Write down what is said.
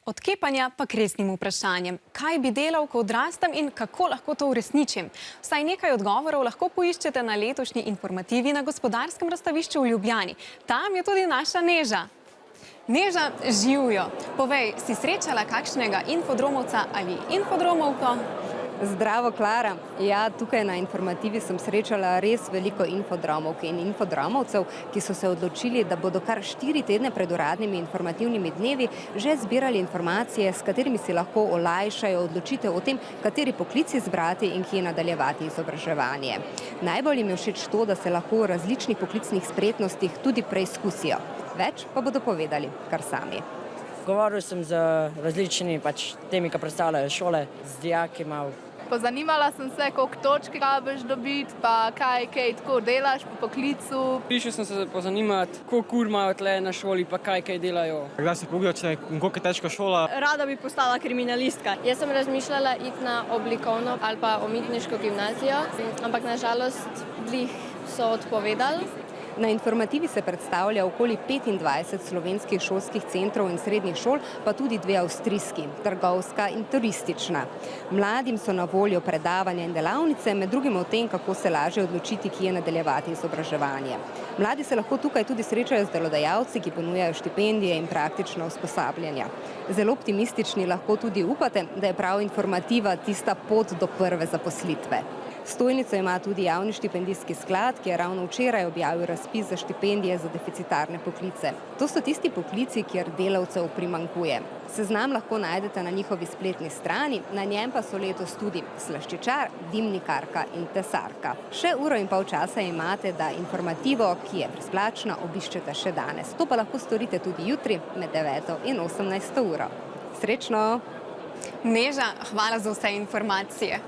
Od kepanja pa k resnim vprašanjem. Kaj bi delal, ko odrastem in kako lahko to uresničim? Vsaj nekaj odgovorov lahko poiščete na letošnji informativi na Gospodarskem razstavišču v Ljubljani. Tam je tudi naša Neža. Neža, živjo. Povej, si srečala kakšnega infodromovca ali infodromovko? Zdravo, Klara. Ja, tukaj na informativi sem srečala res veliko infodromovk in infodromovcev, ki so se odločili, da bodo kar 4 tedne pred uradnimi informativnimi dnevi že zbirali informacije, s katerimi si lahko olajšajo odločitev o tem, kateri poklic izbrati in kje nadaljevati izobraževanje. Najbolj jim je všeč to, da se lahko v različnih poklicnih spretnostih tudi preizkusijo. Več pa bodo povedali kar sami. Govoril sem z različnimi temi, ki predstavljajo šole, z dijaki malo. Pozanimala sem se, koliko točk rabiš dobiti, pa kaj tako delaš po poklicu. Prišel sem se pozanimati, koliko ur imajo tle na šoli, pa kaj delajo. Kdaj se pogledati, koliko je težka šola. Rada bi postala kriminalistka. Jaz sem razmišljala iti na oblikovno ali pa umetniško gimnazijo, ampak nažalost so odpovedali. Na informativi se predstavlja okoli 25 slovenskih šolskih centrov in srednjih šol, pa tudi 2 avstrijski, trgovska in turistična. Mladim so na voljo predavanja in delavnice, med drugim o tem, kako se lažje odločiti, kje nadaljevati izobraževanje. Mladi se lahko tukaj tudi srečajo z delodajalci, ki ponujajo štipendije in praktična usposabljanja. Zelo optimistični lahko tudi upate, da je prav informativa tista pot do prve zaposlitve. Stojnico ima tudi Javni štipendijski sklad, ki je ravno včeraj objavil razpis za štipendije za deficitarne poklice. To so tisti poklici, kjer delavcev primanjkuje. Seznam lahko najdete na njihovi spletni strani, na njem pa so letos tudi slaščičar, dimnikarka in tesarka. Še 1,5 ure časa imate, da informativo, ki je brezplačna, obiščete še danes. To pa lahko storite tudi jutri med 9. in 18. uro. Srečno! Neža, hvala za vse informacije.